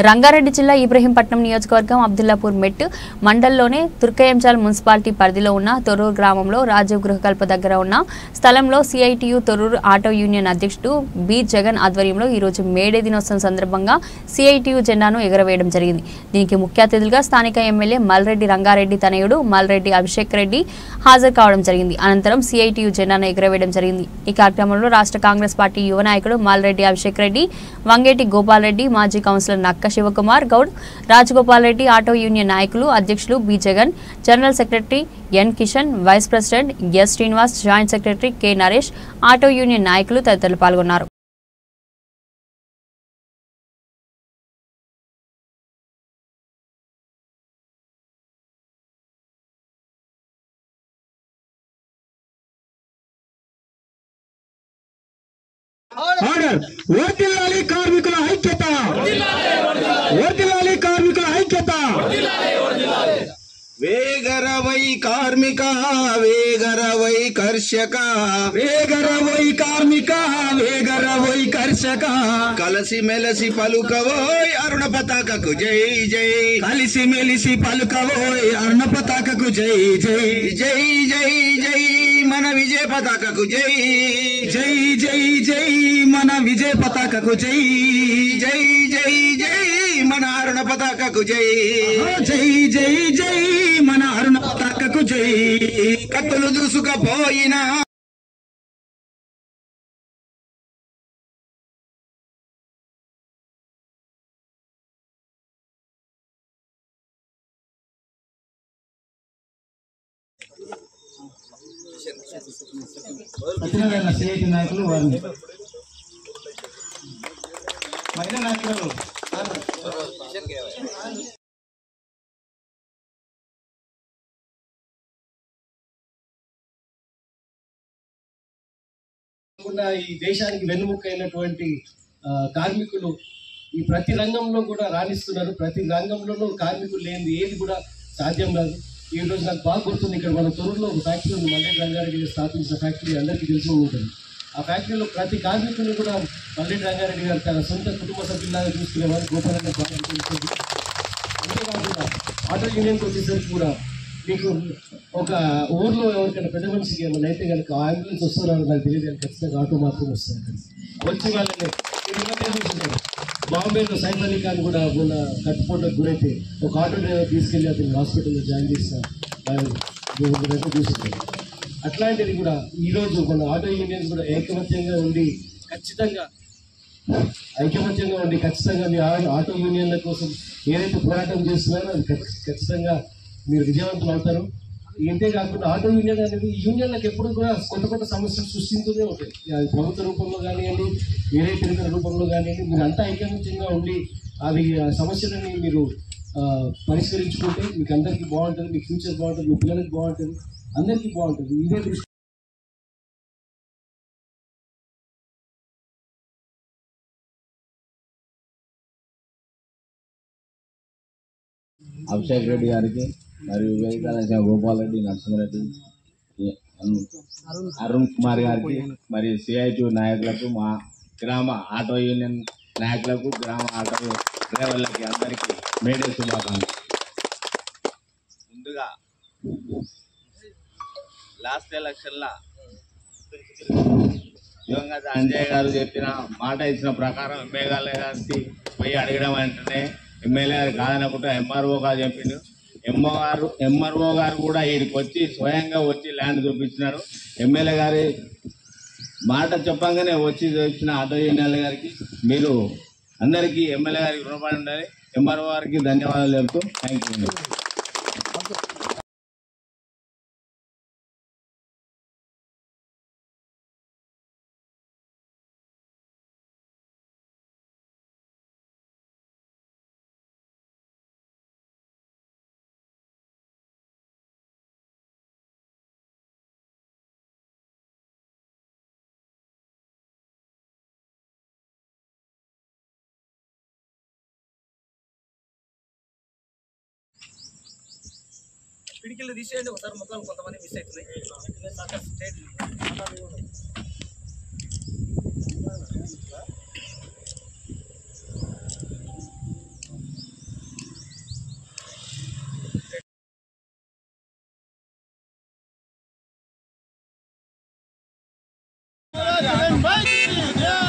రంగారెడ్డి జిల్లా ఇబ్రహీంపట్నం నియోజకవర్గం అబ్దుల్లాపూర్ మెట్ మండలంలోని తుర్కయంచాల్ మున్సిపాలిటీ పరిధిలో ఉన్న తొర్రూరు గ్రామంలో రాజీవ్ గృహకల్ప దగ్గర ఉన్న స్థలంలో సిఐటియు తొర్రూరు ఆటో యూనియన్ అధ్యక్షుడు బి జగన్ ఆధ్వర్యంలో ఈ రోజు మేడే దినోత్సవం సందర్భంగా సిఐటియు జెండాను ఎగురవేయడం జరిగింది. దీనికి ముఖ్య అతిథులుగా స్థానిక ఎమ్మెల్యే మల్రెడ్డి రంగారెడ్డి తనయుడు మల్రెడ్డి అభిషేక్ రెడ్డి హాజరు కావడం జరిగింది. అనంతరం సిఐటియు జెండాను ఎగురవేయడం జరిగింది. ఈ కార్యక్రమంలో రాష్ట్ర కాంగ్రెస్ పార్టీ యువ నాయకుడు మల్రెడ్డి అభిషేక్ రెడ్డి, వంగేటి గోపాల్ రెడ్డి, మాజీ councillor Nakka Shivakumar Goud, Rajagopal Reddy, auto union నాయకులు, అధ్యక్షులు B Jagan, general secretary N Kishan, vice president S Srinivas, joint secretary K Naresh, auto union నాయకులు తదితరులు పాల్గొన్నారు. వర్ధిల్లాలి కార్మికుల ఐక్యత, వర్ధిల్లాలి కార్మికుల ఐక్యత. వేగరవై కార్మిక, వేగరవై కర్షక, వేగరవై కార్మిక, వేగరవై కర్షక. కలసి మెలసి పలుకవోయ్ అరుణ పతాకకు జై జై, కలిసి మెలిసి పలుకవోయ్ అరుణ పతాకకు జై జై, జై జై జై మన విజయ పతాకకు జై జై, జై జై మన విజయ పతాకకు జై జై, జై జై మన అరుణ పతాకకు జై జై, జై జై మన అరుణ పతాకకు జై. కత్తులు దూసుకపోయినా సిఐటి నాయకులు, వారిని మహిళా నాయకులు ఈ దేశానికి వెన్నుముక్క అయినటువంటి కార్మికులు ఈ ప్రతి రంగంలో కూడా రాణిస్తున్నారు. ప్రతి రంగంలోనూ కార్మికులు లేనిది ఏది కూడా సాధ్యం కాదు. ఈ రోజు నాకు బాగా గుర్తుంది, ఇక్కడ మన తొర్రూరులో ఒక ఫ్యాక్టరీ ఉంది, మల్రెడ్డి రంగారెడ్డి స్థాపించిన ఫ్యాక్టరీ, అందరికీ తెలిసి ఉంటుంది. ఆ ఫ్యాక్టరీలో ప్రతి కార్మికులు కూడా మల్రెడ్డి రంగారెడ్డి గారు తన సొంత కుటుంబ సభ్యులాగా చూసుకునేవారు. గోపాలంగా బాగా తెలుస్తుంది. అంతేకాకుండా ఆటో యూనియన్కి వచ్చేసరికి కూడా మీకు ఒక ఊర్లో ఎవరికైనా పెద్ద మనిషికి ఏమైనా అయితే కనుక అంబులెన్స్ వస్తున్నారో నాకు తెలియదు, ఖచ్చితంగా ఆటో మాత్రం వస్తారు. వచ్చి వాళ్ళని బాంబేలో సైఫ్ అలీ ఖాన్ కూడా మొన్న కట్టుపోటకు గురైతే ఒక ఆటో డ్రైవర్ తీసుకెళ్ళి అతను హాస్పిటల్లో జాయిన్ చేసిన చూసుకుంటారు. అట్లాంటిది కూడా ఈరోజు మన ఆటో యూనియన్స్ కూడా ఐకమత్యంగా ఉండి ఖచ్చితంగా మీ ఆటో యూనియన్ల కోసం ఏదైతే పోరాటం చేస్తున్నారో అది ఖచ్చితంగా మీరు విజయవంతులు అవుతారు. ఇంతే కాకుండా ఆటో యూనియన్ అనేది యూనియన్లకు ఎప్పుడు కూడా కొత్త కొత్త సమస్యలు సృష్టించుతూనే ఉంటాయి. అది ప్రభుత్వ రూపంలో కానివ్వండి, వేరే తిరుగుల రూపంలో కానివ్వండి, మీరు అంతా ఐకమత్యంగా ఉండి అవి సమస్యలని మీరు పరిష్కరించుకుంటే మీకు అందరికీ బాగుంటుంది, మీ ఫ్యూచర్ బాగుంటుంది, మీ పిల్లలకి బాగుంటుంది, అందరికీ బాగుంటుంది. ఇదే దృష్టి అభిషేక్ రెడ్డి గారికి మరియు వేదిక గోపాల్ రెడ్డి, నరసింహారెడ్డి, అరుణ్ కుమార్ గారికి మరియు సిఐటి నాయకులకు, మా గ్రామ ఆటో యూనియన్ నాయకులకు, గ్రామ ఆటో డ్రైవర్లకి అందరికీ మేడే శుభాకాంక్షలు. ముందుగా లాస్ట్ ఎలక్షన్లో దివంగత అంజయ్ గారు చెప్పిన మాట ఇచ్చిన ప్రకారం ఎమ్మెల్యే గారికి పోయి అడగడం వెంటనే ఎమ్మెల్యే గారు కాదనుకుంటే ఎంఆర్ఓ గారు చెప్పిండు. ఎంఆర్ఓ గారు కూడా వీడికి వచ్చి స్వయంగా వచ్చి ల్యాండ్ చూపించినారు. ఎమ్మెల్యే గారి మాట చెప్పంగానే వచ్చి చూపించిన ఆటో యూనియన్ గారికి మీరు అందరికీ ఎమ్మెల్యే గారికి రుణపడి ఉండాలి. ఎంఆర్ఓ గారికి ధన్యవాదాలు చెప్తూ థ్యాంక్ యూ. పిడికిళ్ళు తీసేయండి ఒకసారి, మొక్కలు కొంతమంది మిస్ అవుతున్నాయి. కిరణ్ భాయ్